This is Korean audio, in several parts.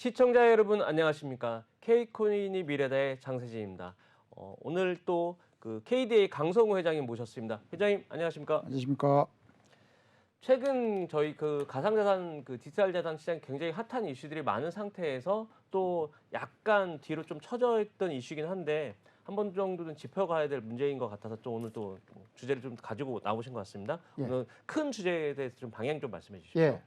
시청자 여러분 안녕하십니까? K코인이 미래다의 장세진입니다. 오늘 또 그 KDA 강성우 회장님 모셨습니다. 회장님 안녕하십니까? 안녕하십니까? 최근 저희 그 가상자산 그 디지털 자산 시장 굉장히 핫한 이슈들이 많은 상태에서 또 약간 뒤로 좀 처져 있던 이슈긴 한데 한 번 정도는 짚어가야 될 문제인 것 같아서 또 오늘 또 주제를 좀 가지고 나오신 것 같습니다. 예. 오늘 큰 주제에 대해서 좀 방향 좀 말씀해 주시죠. 예.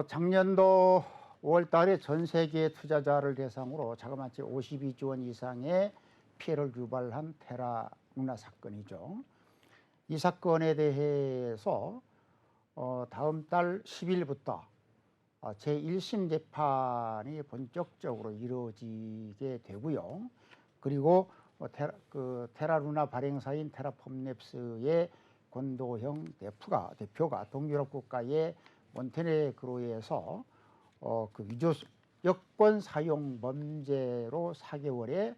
작년도 5월 달에 전 세계 투자자를 대상으로 자그마치 52조 원 이상의 피해를 유발한 테라 루나 사건이죠. 이 사건에 대해서 다음 달 10일부터 제1심 재판이 본격적으로 이루어지게 되고요. 그리고 테라 루나 발행사인 테라폼랩스의 권도형 대표가 동유럽 국가의 몬테네그로에서 그 위조 여권 사용 범죄로 4개월의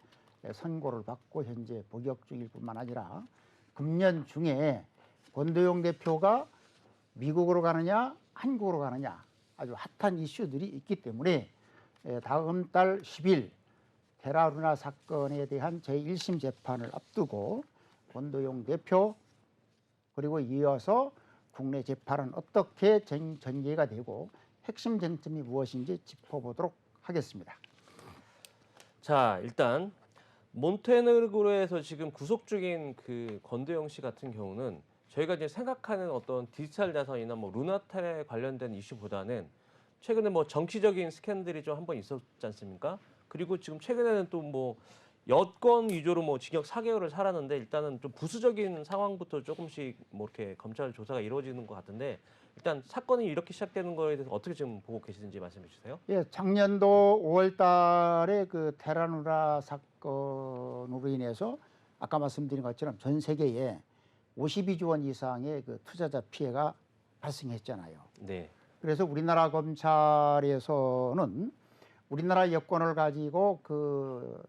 선고를 받고 현재 복역 중일 뿐만 아니라 금년 중에 권도영 대표가 미국으로 가느냐 한국으로 가느냐 아주 핫한 이슈들이 있기 때문에 다음 달 10일 테라루나 사건에 대한 제1심 재판을 앞두고 권도영 대표 그리고 이어서 국내 재판은 어떻게 전개가 되고 핵심 쟁점이 무엇인지 짚어보도록 하겠습니다. 자, 일단 몬테네그로에서 지금 구속 중인 그 권도영 씨 같은 경우는 저희가 이제 생각하는 어떤 디지털 자산이나 뭐 루나텔에 관련된 이슈보다는 최근에 뭐 정치적인 스캔들이 좀 한번 있었지 않습니까? 그리고 지금 최근에는 또 뭐 여권 위조로 뭐 징역 4개월을 살았는데 일단은 좀 부수적인 상황부터 조금씩 뭐 이렇게 검찰 조사가 이루어지는 것 같은데 일단 사건이 이렇게 시작되는 거에 대해서 어떻게 지금 보고 계시는지 말씀해 주세요. 예, 작년도 5월 달에 그 테라루나 사건으로 인해서 아까 말씀드린 것처럼 전 세계에 52조 원 이상의 그 투자자 피해가 발생했잖아요. 네. 그래서 우리나라 검찰에서는 우리나라 여권을 가지고 그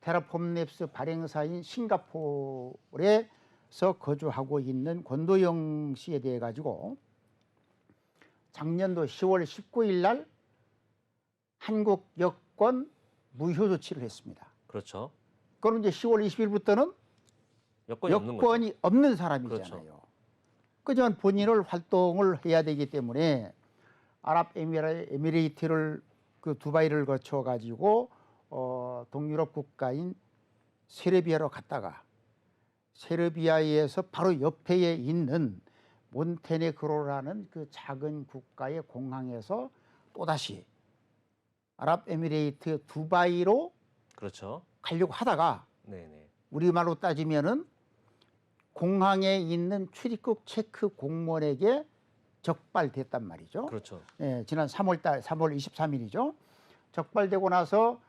테라폼랩스 발행사인 싱가포르에서 거주하고 있는 권도영 씨에 대해 가지고 작년도 10월 19일 날 한국 여권 무효 조치를 했습니다. 그렇죠. 그럼 이제 10월 20일부터는 여권이 없는 사람이잖아요. 그렇죠. 그지만 본인을 활동을 해야 되기 때문에 아랍에미레이트를 그 두바이를 거쳐 가지고 동유럽 국가인 세르비아로 갔다가 세르비아에서 바로 옆에 있는 몬테네그로라는 그 작은 국가의 공항에서 또다시 아랍에미레이트 두바이로 그렇죠. 가려고 하다가 네네. 우리말로 따지면은 공항에 있는 출입국 체크 공무원에게 적발됐단 말이죠. 그렇죠. 예, 지난 3월 23일이죠. 적발되고 나서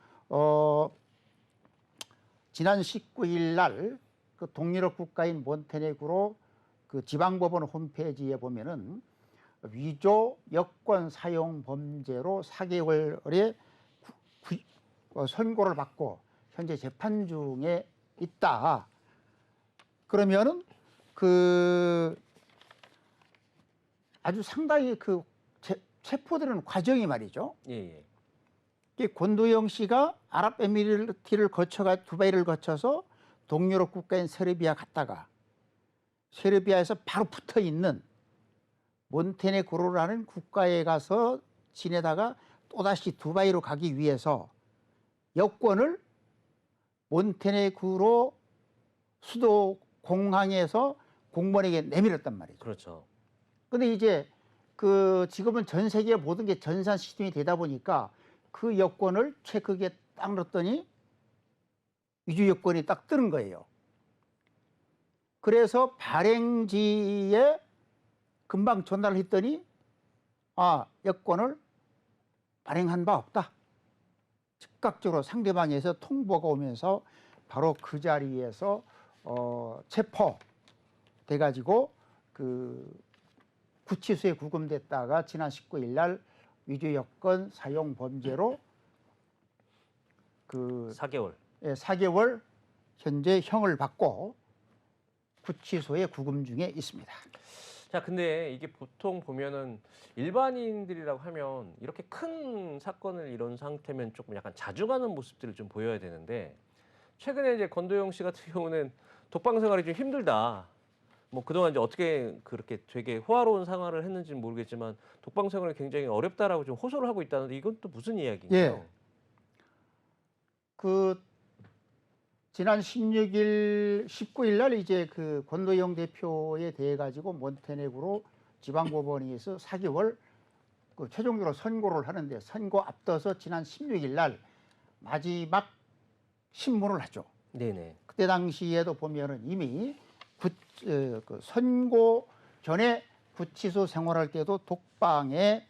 지난 19일 날 그 동유럽 국가인 몬테네그로 그 지방법원 홈페이지에 보면은 위조 여권 사용 범죄로 4개월의 선고를 받고 현재 재판 중에 있다. 그러면은 그 아주 상당히 그 체포되는 과정이 말이죠. 예. 권도영 씨가 아랍에미리트를 거쳐가 두바이를 거쳐서 동유럽 국가인 세르비아 갔다가 세르비아에서 바로 붙어 있는 몬테네그로라는 국가에 가서 지내다가 또다시 두바이로 가기 위해서 여권을 몬테네그로 수도 공항에서 공무원에게 내밀었단 말이죠. 그렇죠. 근데 이제 그 지금은 전 세계 모든 게 전산 시스템이 되다 보니까 그 여권을 체크기에 딱 넣었더니 위조 여권이 딱 뜨는 거예요. 그래서 발행지에 금방 전화를 했더니 여권을 발행한 바 없다. 즉각적으로 상대방에서 통보가 오면서 바로 그 자리에서 체포돼 가지고 그 구치소에 구금됐다가 지난 19일 날 위조 여권 사용 범죄로 그 4개월. 4개월 현재 형을 받고 구치소에 구금 중에 있습니다. 자, 근데 이게 보통 보면은 일반인들이라고 하면 이렇게 큰 사건을 이룬 상태면 조금 약간 자중하는 모습들을 좀 보여야 되는데 최근에 이제 권도영 씨 같은 경우는 독방 생활이 좀 힘들다. 뭐 그동안 이제 어떻게 그렇게 되게 호화로운 생활을 했는지는 모르겠지만 독방 생활이 굉장히 어렵다라고 좀 호소를 하고 있다는데 이건 또 무슨 예, 이야기인가요? 그 지난 16일, 19일 날 이제 그 권도영 대표에 대해 가지고 몬테네그로 지방법원에서 4개월 그 최종적으로 선고를 하는데 선고 앞둬서 지난 16일 날 마지막 신문을 하죠. 네네. 그때 당시에도 보면은 이미 그 선고 전에 구치소 생활할 때도 독방에서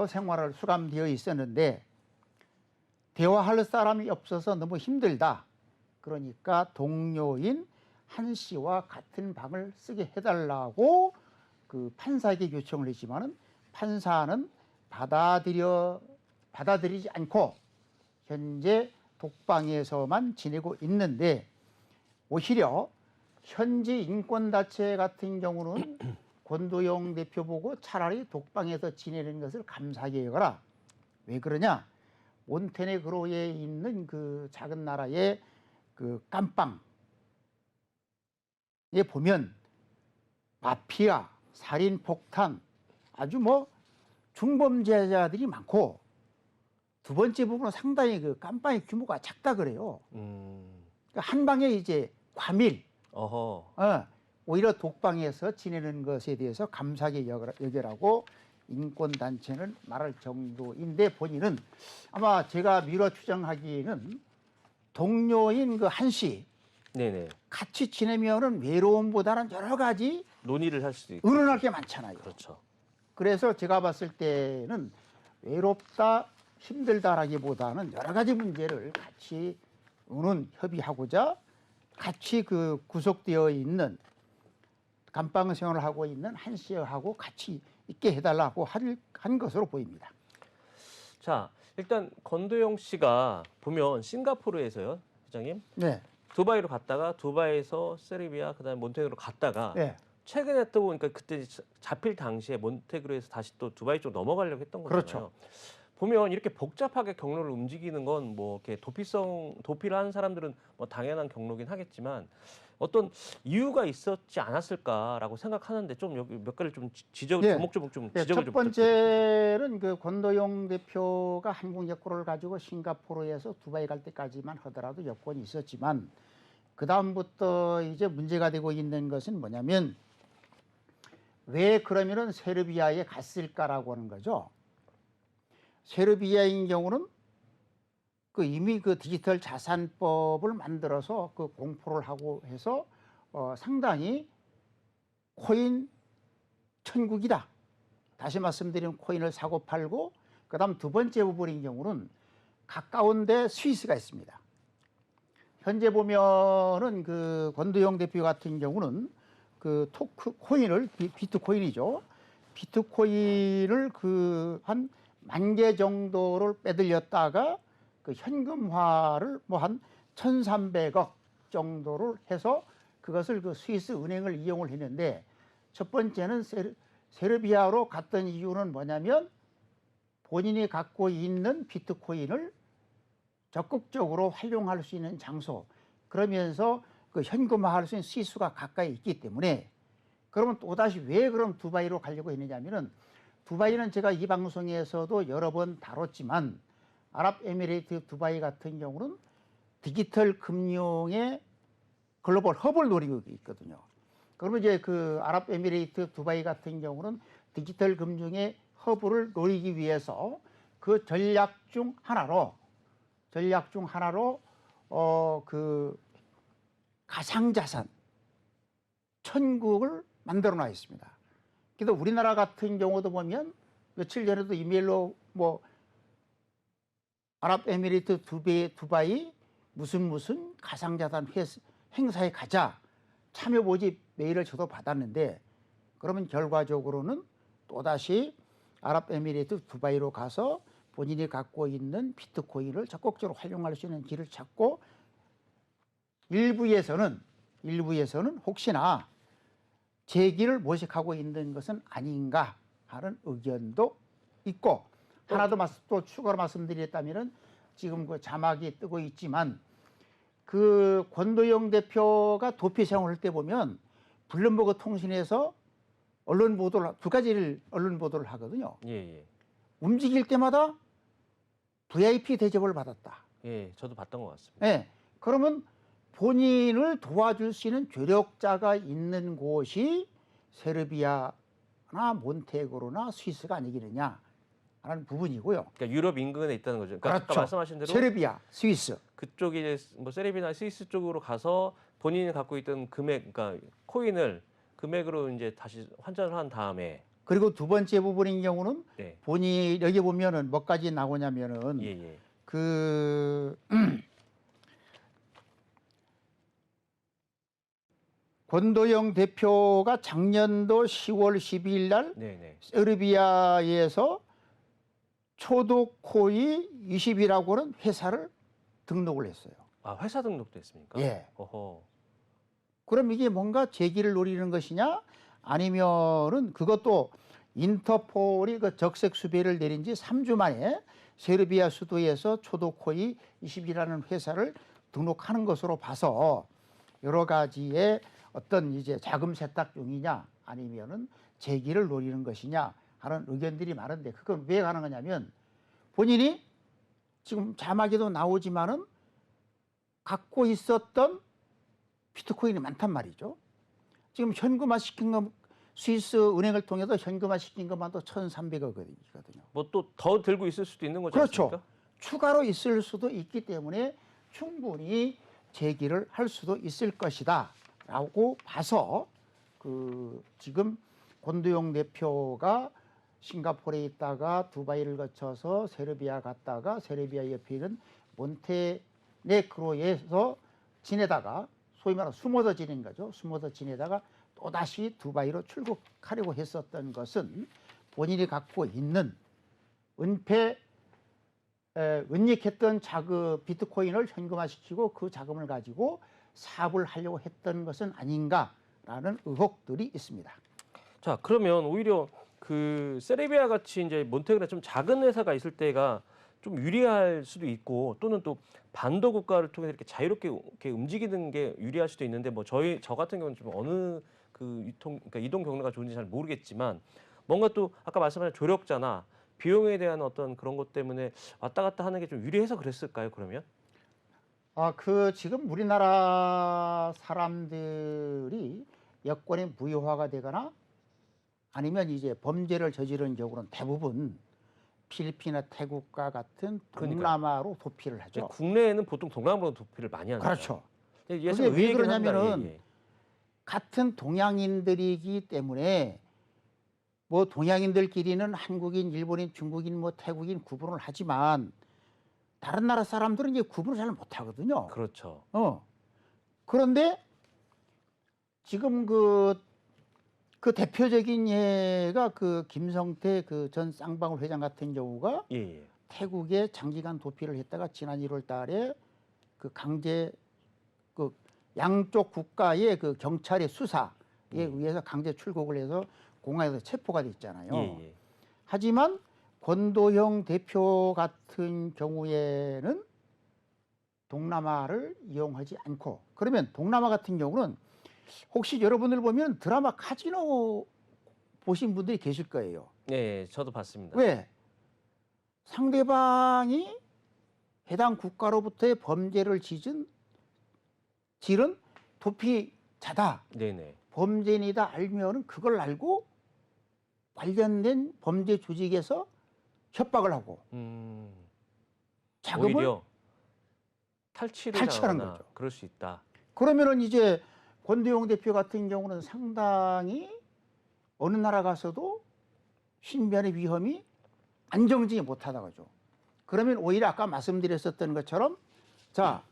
생활을 수감되어 있었는데 대화할 사람이 없어서 너무 힘들다. 그러니까 동료인 한 씨와 같은 방을 쓰게 해달라고 그 판사에게 요청을 했지만은 판사는 받아들이지 않고 현재 독방에서만 지내고 있는데 오히려 현지 인권단체 같은 경우는 권도영 대표 보고 차라리 독방에서 지내는 것을 감사하게 여겨라. 왜 그러냐? 몬테네그로에 있는 그 작은 나라의 그 깜빵에 보면 마피아, 살인, 폭탄 아주 뭐 중범죄자들이 많고 두 번째 부분은 상당히 그 깜빵의 규모가 작다 그래요. 그러니까 한 방에 이제 과밀, 어허. 오히려 독방에서 지내는 것에 대해서 감사하게 여겨라고 인권단체는 말할 정도인데 본인은 아마 제가 미뤄 추정하기에는 동료인 그 한 씨 네네. 같이 지내면은 외로움보다는 여러 가지 논의를 할 수도 있고. 의논할 게 많잖아요. 그렇죠. 그래서 제가 봤을 때는 외롭다, 힘들다라기보다는 여러 가지 문제를 같이 협의하고자 같이 그 구속되어 있는 감방 생활을 하고 있는 한 씨하고 같이 있게 해달라고 한 것으로 보입니다. 자, 일단 권도영 씨가 보면 싱가포르에서요, 회장님. 네, 두바이로 갔다가 두바이에서 세르비아 그다음에 몬테네그로 갔다가 네, 최근에 또 보니까 그때 잡힐 당시에 몬테네그로에서 다시 또 두바이 쪽 넘어가려고 했던 거잖아요. 그렇죠. 보면 이렇게 복잡하게 경로를 움직이는 건 뭐 이렇게 도피를 하는 사람들은 뭐 당연한 경로긴 하겠지만 어떤 이유가 있었지 않았을까라고 생각하는데 좀 여기 몇 가지 좀 예. 조목조목 좀 예, 지적을 첫 좀 부탁드리겠습니다. 번째는 그 권도영 대표가 한국 여권을 가지고 싱가포르에서 두바이 갈 때까지만 하더라도 여권이 있었지만 그 다음부터 이제 문제가 되고 있는 것은 뭐냐면 왜 그러면은 세르비아에 갔을까라고 하는 거죠. 세르비아인 경우는 그 이미 그 디지털 자산법을 만들어서 그 공포를 하고 해서 상당히 코인 천국이다. 다시 말씀드리면 코인을 사고 팔고 그다음 두 번째 부분인 경우는 가까운데 스위스가 있습니다. 현재 보면은 그 권도영 대표 같은 경우는 그 코인을 비트코인이죠. 비트코인을 그 한 10,000개 정도를 빼들렸다가 그 현금화를 뭐 한 1,300억 정도를 해서 그것을 그 스위스 은행을 이용을 했는데 첫 번째는 세르비아로 갔던 이유는 뭐냐면 본인이 갖고 있는 비트코인을 적극적으로 활용할 수 있는 장소 그러면서 그 현금화할 수 있는 스위스가 가까이 있기 때문에 그러면 또다시 왜 그럼 두바이로 가려고 했느냐면은 두바이는 제가 이 방송에서도 여러 번 다뤘지만 아랍에미레이트 두바이 같은 경우는 디지털 금융의 글로벌 허브를 노리고 있거든요. 그러면 이제 그 아랍에미레이트 두바이 같은 경우는 디지털 금융의 허브를 노리기 위해서 그 전략 중 하나로 그 가상자산 천국을 만들어 놔 있습니다. 그래서 우리나라 같은 경우도 보면 며칠 전에도 이메일로 뭐 아랍에미리트 두바이 무슨 가상자산 행사에 가자 참여 모집 메일을 저도 받았는데 그러면 결과적으로는 또다시 아랍에미리트 두바이로 가서 본인이 갖고 있는 비트코인을 적극적으로 활용할 수 있는 길을 찾고 일부에서는 혹시나 제기를 모색하고 있는 것은 아닌가 하는 의견도 있고 하나 더 또 추가로 말씀드렸다면은 지금 그 자막이 뜨고 있지만 그 권도영 대표가 도피 생활할 때 보면 블룸버그 통신에서 언론 보도를 두 가지를 언론 보도를 하거든요. 예, 예. 움직일 때마다 VIP 대접을 받았다. 예, 저도 봤던 것 같습니다. 예. 그러면 본인을 도와줄 수 있는 조력자가 있는 곳이 세르비아나 몬테네그로나 스위스가 아니겠느냐 하는 부분이고요. 그러니까 유럽 인근에 있다는 거죠. 그러니까 그렇죠. 아까 말씀하신 대로 세르비아, 스위스. 그쪽이 이제 뭐 세르비나 스위스 쪽으로 가서 본인이 갖고 있던 금액, 그러니까 코인을 금액으로 이제 다시 환전을 한 다음에 그리고 두 번째 부분인 경우는 네, 본인 여기 보면은 뭐까지 나오냐면은 예, 예, 그 권도영 대표가 작년도 10월 12일 날 네, 네. 세르비아에서 초도코이 20이라고는 회사를 등록을 했어요. 아, 회사 등록도 했습니까? 예. 어허. 그럼 이게 뭔가 재기를 노리는 것이냐? 아니면은 그것도 인터폴이 그 적색 수배를 내린 지 3주 만에 세르비아 수도에서 초도코이 20이라는 회사를 등록하는 것으로 봐서 여러 가지의 어떤 이제 자금 세탁 중이냐 아니면은 재기를 노리는 것이냐 하는 의견들이 많은데 그건 왜 가는 거냐면 본인이 지금 자막에도 나오지만은 갖고 있었던 비트코인이 많단 말이죠. 지금 현금화 시킨 거 스위스 은행을 통해서 현금화 시킨 것만도 1,300억이거든요. 뭐 또 더 들고 있을 수도 있는 거죠. 그렇죠. 않습니까? 추가로 있을 수도 있기 때문에 충분히 제기를 할 수도 있을 것이다 라고 봐서 그 지금 권도영 대표가 싱가포르에 있다가 두바이를 거쳐서 세르비아 갔다가 세르비아 옆에 있는 몬테네그로에서 지내다가 소위 말하는 숨어서 지낸 거죠. 숨어서 지내다가 또다시 두바이로 출국하려고 했었던 것은 본인이 갖고 있는 은닉했던 자금 비트코인을 현금화시키고 그 자금을 가지고 사업을 하려고 했던 것은 아닌가라는 의혹들이 있습니다. 자, 그러면 오히려 그 세르비아 같이 이제 몬테네그로 좀 작은 회사가 있을 때가 좀 유리할 수도 있고 또는 또 반도 국가를 통해서 이렇게 자유롭게 이렇게 움직이는 게 유리할 수도 있는데 뭐 저 같은 경우는 좀 어느 그 그러니까 이동 경로가 좋은지 잘 모르겠지만 뭔가 또 아까 말씀하신 조력자나 비용에 대한 어떤 그런 것 때문에 왔다 갔다 하는 게 좀 유리해서 그랬을까요, 그러면? 그 지금 우리나라 사람들이 여권이 무효화가 되거나 아니면 이제 범죄를 저지른 경우는 대부분 필리핀이나 태국과 같은 동남아로 도피를 하죠. 국내에는 보통 동남아로 도피를 많이 하는 그렇죠. 거예요. 그게 왜 그러냐면은 예, 예. 같은 동양인들이기 때문에 뭐 동양인들끼리는 한국인, 일본인, 중국인, 뭐 태국인 구분을 하지만 다른 나라 사람들은 이제 구분을 잘 못하거든요. 그렇죠. 그런데 지금 그 대표적인 예가 그 김성태 그 전 쌍방울 회장 같은 경우가 예, 예. 태국에 장기간 도피를 했다가 지난 1월 달에 그 강제 그 양쪽 국가의 그 경찰의 수사에 의해서 강제 출국을 해서 공항에서 체포가 됐잖아요. 예, 예. 하지만 권도영 대표 같은 경우에는 동남아를 이용하지 않고 그러면 동남아 같은 경우는 혹시 여러분들 보면 드라마 카지노 보신 분들이 계실 거예요. 네, 저도 봤습니다. 왜? 상대방이 해당 국가로부터의 범죄를 지른 도피자다, 네네. 범죄인이다 알면은 그걸 알고 관련된 범죄 조직에서 협박을 하고 자금을 오히려 탈취하는 탈취하는 거죠. 그럴 수 있다. 그러면은 이제 권도영 대표 같은 경우는 상당히 어느 나라 가서도 신변의 위험이 안정지지 못하다 거죠. 그러면 오히려 아까 말씀드렸었던 것처럼 자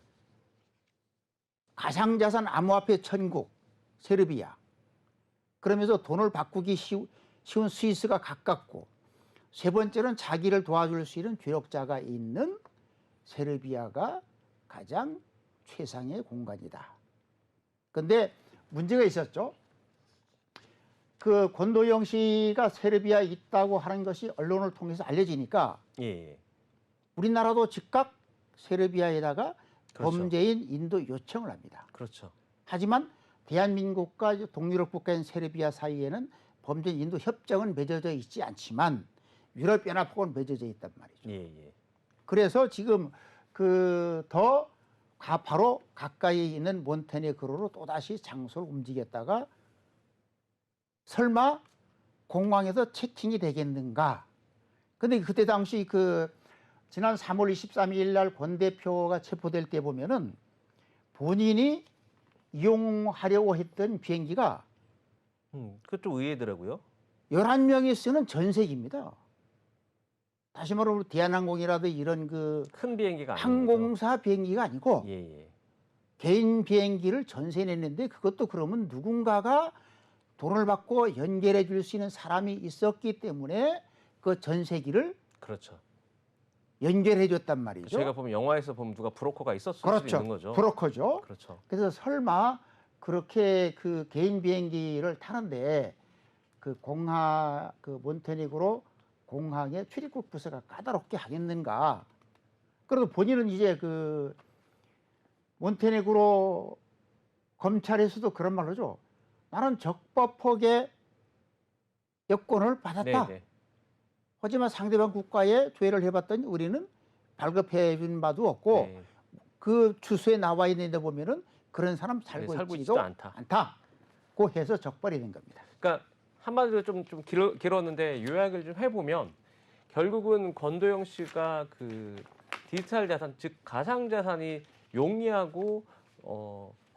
가상자산 암호화폐 천국 세르비아 그러면서 돈을 바꾸기 쉬운 스위스가 가깝고 세 번째는 자기를 도와줄 수 있는 조력자가 있는 세르비아가 가장 최상의 공간이다. 근데 문제가 있었죠. 그 권도영 씨가 세르비아에 있다고 하는 것이 언론을 통해서 알려지니까 예, 예. 우리나라도 즉각 세르비아에다가 그렇죠. 범죄인 인도 요청을 합니다. 그렇죠. 하지만 대한민국과 동유럽 국가인 세르비아 사이에는 범죄인 인도 협정은 맺어져 있지 않지만 유럽연합하고는 맺어져 있단 말이죠. 예, 예. 그래서 지금 그 더 바로 가까이 있는 몬테네그로로 또다시 장소를 움직였다가 설마 공항에서 체킹이 되겠는가? 근데 그때 당시 그 지난 3월 23일 날 권 대표가 체포될 때 보면은 본인이 이용하려고 했던 비행기가 그것도 의외더라고요. 11명이 쓰는 전세기입니다. 다시 말하면 대한항공이라도 이런 그 큰 비행기가 아니죠. 항공사 비행기가 아니고 예, 예. 개인 비행기를 전세 냈는데 그것도 그러면 누군가가 돈을 받고 연결해 줄 수 있는 사람이 있었기 때문에 그 전세기를 그렇죠. 연결해 줬단 말이죠. 저희가 보면 영화에서 보면 누가 브로커가 있었을 수도 그렇죠. 있는 거죠. 브로커죠. 그렇죠. 그래서 설마 그렇게 그 개인 비행기를 타는데 그 공항 그 몬테네그로 공항에 출입국 부서가 까다롭게 하겠는가? 그래도 본인은 이제 그 몬테네그로 검찰에서도 그런 말을 하죠. 나는 적법하게 여권을 받았다. 네, 네. 하지만 상대방 국가에 조회를 해봤더니 우리는 발급해 준 바도 없고 네. 그 주소에 나와 있는 데 보면은 그런 사람 네, 살고 살고 있지도 있지도 않다. 고 해서 적발이 된 겁니다. 그러니까 한마디로 좀 길었는데 요약을 좀 해보면 결국은 권도영 씨가 그 디지털 자산, 즉 가상 자산이 용이하고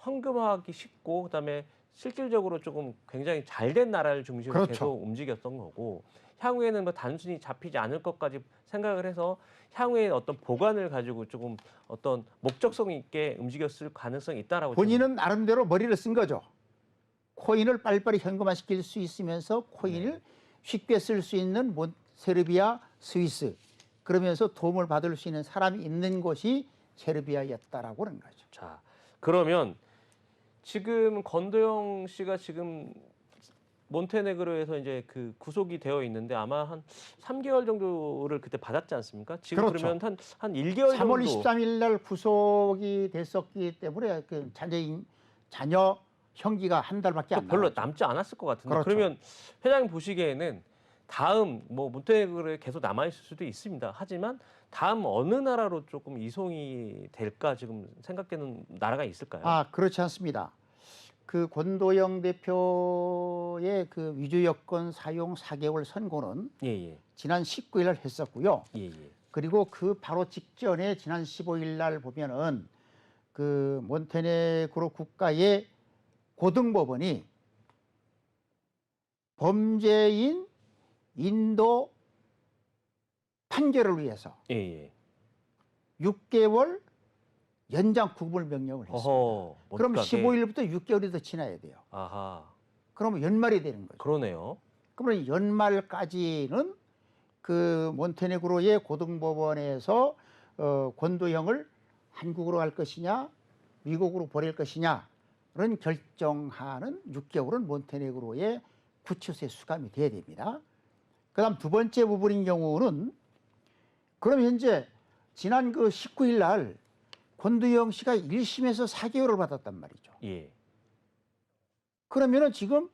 헌금하기 쉽고 그다음에 실질적으로 조금 굉장히 잘된 나라를 중심으로 그렇죠. 계속 움직였던 거고 향후에는 뭐 단순히 잡히지 않을 것까지 생각을 해서 향후에 어떤 보관을 가지고 조금 어떤 목적성 있게 움직였을 가능성이 있다라고 본인은 나름대로 머리를 쓴 거죠. 코인을 빨리빨리 현금화 시킬 수 있으면서 코인을 네. 쉽게 쓸 수 있는 세르비아, 스위스 그러면서 도움을 받을 수 있는 사람이 있는 곳이 세르비아였다라고 하는 거죠. 자, 그러면 지금 권도영 씨가 지금 몬테네그로에서 이제 그 구속이 되어 있는데 아마 한 3개월 정도를 그때 받았지 않습니까? 지금 그렇죠. 그러면 한 1개월 3월 정도 23일 날 구속이 됐었기 때문에 그 자녀 형기가 한 달밖에 안 별로 남았죠. 남지 않았을 것 같은데 그렇죠. 그러면 회장님 보시기에는 다음 뭐 몬테네그로에 계속 남아 있을 수도 있습니다. 하지만 다음 어느 나라로 조금 이송이 될까 지금 생각되는 나라가 있을까요? 아, 그렇지 않습니다. 그 권도영 대표의 그 위조 여권 사용 4개월 선고는 예, 예. 지난 19일 날 했었고요. 예, 예. 그리고 그 바로 직전에 지난 15일 날 보면은 그 몬테네그로 국가의 고등법원이 범죄인 인도 판결을 위해서 예, 예. 6개월 연장 구금을 명령을 했습니다. 어허. 그럼 못가게. 15일부터 6개월이 더 지나야 돼요. 아하. 그러면 연말이 되는 거죠. 그러네요. 그러면 연말까지는 그 몬테네그로의 고등법원에서 권도형을 한국으로 갈 것이냐 미국으로 보낼 것이냐는 결정하는 6개월은 몬테네그로의 구치소에 수감이 돼야 됩니다. 그다음 두 번째 부분인 경우는 그럼 현재 지난 그 19일 날 권도영 씨가 1심에서 4개월을 받았단 말이죠. 예. 그러면은 지금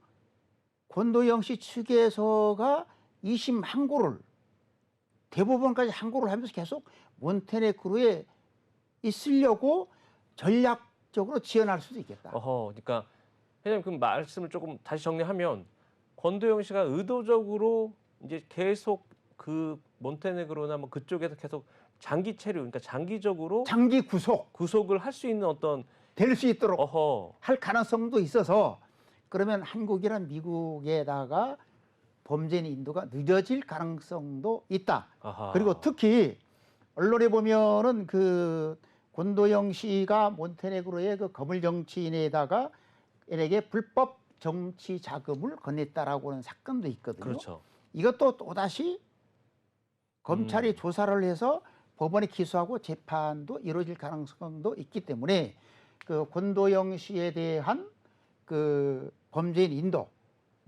권도영 씨 측에서가 2심 항고를 대법원까지 항고를 하면서 계속 몬테네그로에 있으려고 전략적으로 지원할 수도 있겠다. 어허. 그러니까 회장님 그 말씀을 조금 다시 정리하면 권도영 씨가 의도적으로 이제 계속 그 몬테네그로나 뭐 그쪽에서 계속 장기 체류, 그러니까 장기적으로 장기 구속을 할 수 있는 어떤 될 수 있도록 어허. 할 가능성도 있어서 그러면 한국이란 미국에다가 범죄인 인도가 늦어질 가능성도 있다. 아하. 그리고 특히 언론에 보면은 그 권도영 씨가 몬테네그로의 그 거물 정치인에다가 에게 불법 정치 자금을 건넸다라고 하는 사건도 있거든요. 그렇죠. 이것도 또다시 검찰이 조사를 해서 법원에 기소하고 재판도 이루어질 가능성도 있기 때문에 그 권도영 씨에 대한 그 범죄인 인도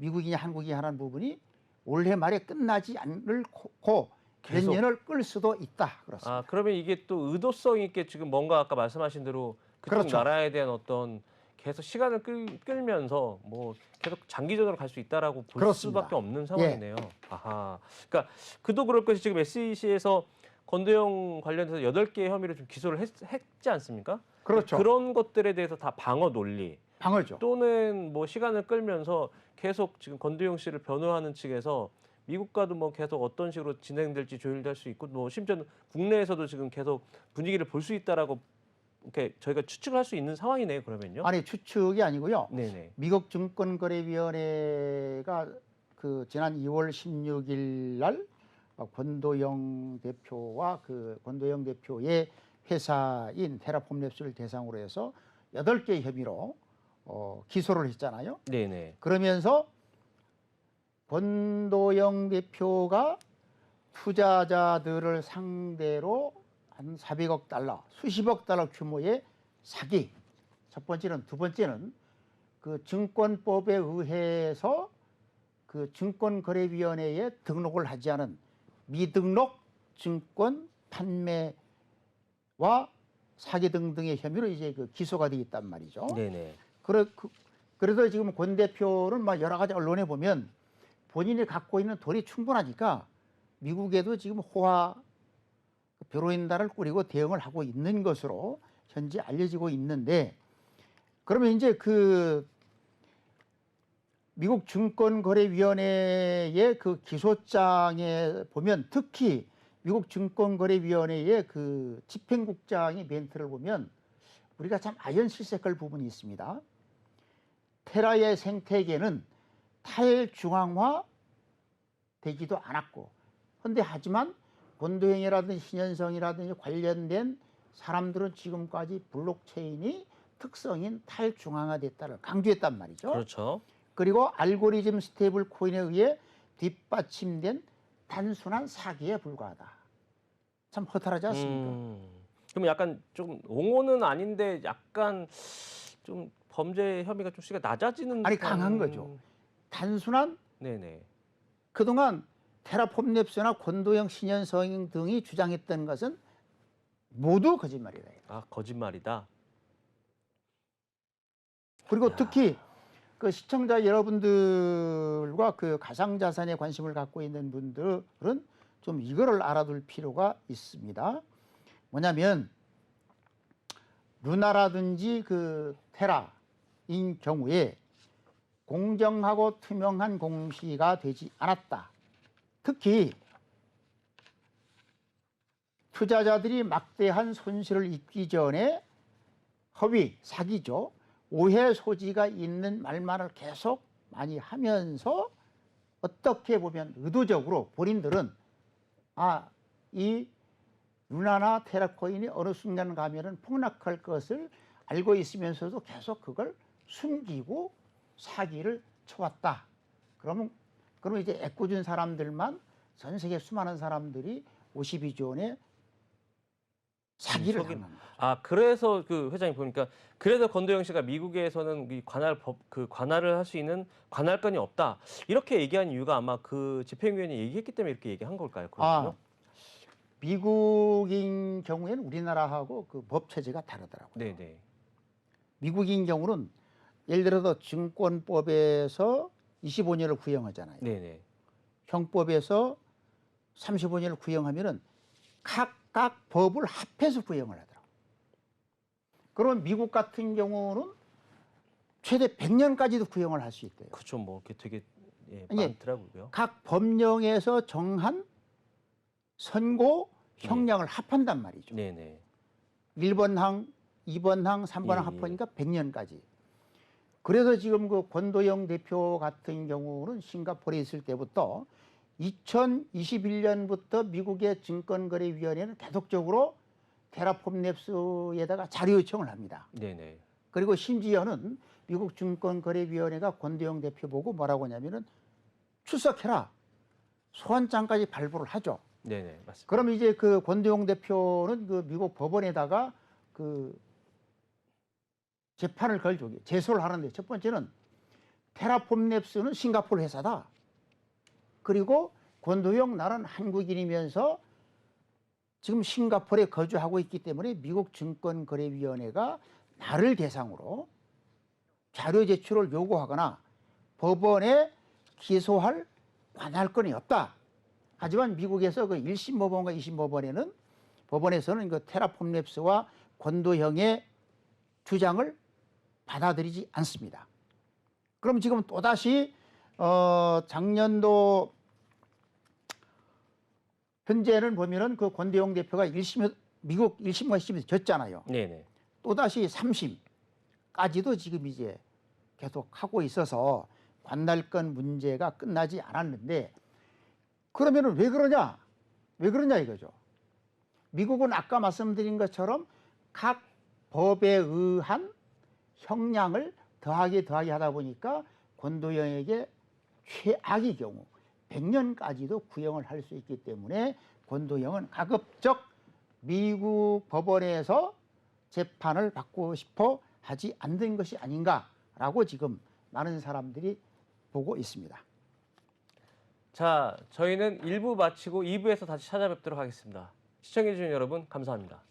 미국이냐 한국이냐 하는 부분이 올해 말에 끝나지 않고 몇 계속. 년을 끌 수도 있다. 그렇습니다. 아, 그러면 이게 또 의도성 있게 지금 뭔가 아까 말씀하신 대로 그쪽 그렇죠. 나라에 대한 어떤 계속 시간을 끌면서 뭐 계속 장기전으로 갈 수 있다라고 볼 그렇습니다. 수밖에 없는 상황이네요. 아하. 그러니까 그도 그럴 것이 지금 SEC에서 권도영 관련해서 8개의 혐의를 좀 기소를 했지 않습니까? 그렇죠. 그런 것들에 대해서 다 방어 논리 방어죠. 또는 뭐 시간을 끌면서 계속 지금 권도영 씨를 변호하는 측에서 미국과도 뭐 계속 어떤 식으로 진행될지 조율될 수 있고 뭐 심지어는 국내에서도 지금 계속 분위기를 볼 수 있다라고 이렇게 저희가 추측을 할 수 있는 상황이네요. 그러면요. 아니 추측이 아니고요. 네네. 미국 증권거래위원회가 그 지난 2월 16일 날 권도영 대표와 그 권도영 대표의 회사인 테라폼랩스를 대상으로 해서 8개 혐의로 기소를 했잖아요. 네네. 그러면서 권도영 대표가 투자자들을 상대로 한 400억 달러, 수십억 달러 규모의 사기. 첫 번째는, 두 번째는 그 증권법에 의해서 그 증권거래위원회에 등록을 하지 않은 미등록 증권 판매와 사기 등등의 혐의로 이제 그 기소가 되어 있단 말이죠. 네네. 그래서 지금 권 대표는 막 여러 가지 언론에 보면 본인이 갖고 있는 돈이 충분하니까 미국에도 지금 호화 변호인단을 꾸리고 대응을 하고 있는 것으로 현재 알려지고 있는데, 그러면 이제 그 미국 증권거래위원회의 그 기소장에 보면, 특히 미국 증권거래위원회의 그 집행국장의 멘트를 보면 우리가 참 아연실색할 부분이 있습니다. 테라의 생태계는 탈중앙화 되지도 않았고, 그런데 하지만 권도영이라든지 신현성이라든지 관련된 사람들은 지금까지 블록체인이 특성인 탈중앙화됐다를 강조했단 말이죠. 그렇죠. 그리고 알고리즘 스테이블 코인에 의해 뒷받침된 단순한 사기에 불과하다. 참 허탈하지 않습니까? 그럼 약간 좀 옹호는 아닌데 약간 좀 범죄 혐의가 좀 수위가 낮아지는 아니, 듯한- 강한 거죠. 단순한 네네. 그동안 테라폼랩스나 권도영, 신현성 등이 주장했던 것은 모두 거짓말이다. 아, 거짓말이다. 그리고 야. 특히 그 시청자 여러분들과 그 가상자산에 관심을 갖고 있는 분들은 좀 이거를 알아둘 필요가 있습니다. 뭐냐면 루나라든지 그 테라인 경우에 공정하고 투명한 공시가 되지 않았다. 특히 투자자들이 막대한 손실을 입기 전에 허위, 사기죠. 오해 소지가 있는 말만을 계속 많이 하면서 어떻게 보면 의도적으로 본인들은 이 루나나 테라코인이 어느 순간 가면은 폭락할 것을 알고 있으면서도 계속 그걸 숨기고 사기를 쳐왔다. 그러면 이제 애꿎은 사람들만, 전 세계 수많은 사람들이 52조 원의 사기를 당한 거죠. 아, 그래서 그 회장님 보니까 그래서 권도영 씨가 미국에서는 이 관할을 할 수 있는 관할권이 없다. 이렇게 얘기한 이유가 아마 그 집행위원회 얘기했기 때문에 이렇게 얘기한 걸까요? 그러면요? 미국인 경우에는 우리나라하고 그 법 체제가 다르더라고요. 네네. 미국인 경우는 예를 들어서 증권법에서 25년을 구형하잖아요. 네네. 형법에서 35년을 구형하면은 각각 법을 합해서 구형을 하더라고요. 그러면 미국 같은 경우는 최대 100년까지도 구형을 할 수 있대요. 그렇죠. 뭐 이렇게 되게 아니, 많더라고요. 각 법령에서 정한 선고 형량을 합한단 말이죠. 네네. 1번 항, 2번 항, 3번 항 합하니까 100년까지. 그래서 지금 그 권도영 대표 같은 경우는 싱가포르에 있을 때부터 2021년부터 미국의 증권거래위원회는 계속적으로 테라폼랩스에다가 자료 요청을 합니다. 네네. 그리고 심지어는 미국 증권거래위원회가 권도영 대표 보고 뭐라고 하냐면은 출석해라, 소환장까지 발부를 하죠. 네네. 맞습니다. 그럼 이제 그 권도영 대표는 그 미국 법원에다가 그 재판을 걸죠. 제소를 하는데, 첫 번째는 테라폼랩스는 싱가포르 회사다. 그리고 권도영 나는 한국인이면서 지금 싱가포르에 거주하고 있기 때문에 미국 증권거래위원회가 나를 대상으로 자료 제출을 요구하거나 법원에 기소할 관할권이 없다. 하지만 미국에서 그 1심 법원과 2심 법원에서는 그 테라폼랩스와 권도형의 주장을 받아들이지 않습니다. 그럼 지금 또다시 작년도 현재는 보면은 그 권도영 대표가 미국 1심과 2심에서 졌잖아요. 네네. 또다시 3심까지도 지금 이제 계속 하고 있어서 관할권 문제가 끝나지 않았는데, 그러면은 왜 그러냐? 왜 그러냐 이거죠. 미국은 아까 말씀드린 것처럼 각 법에 의한 형량을 더하게 하다 보니까 권도영에게 최악의 경우 100년까지도 구형을 할 수 있기 때문에 권도영은 가급적 미국 법원에서 재판을 받고 싶어 하지 않는 것이 아닌가라고 지금 많은 사람들이 보고 있습니다. 자, 저희는 1부 마치고 2부에서 다시 찾아뵙도록 하겠습니다. 시청해주신 여러분 감사합니다.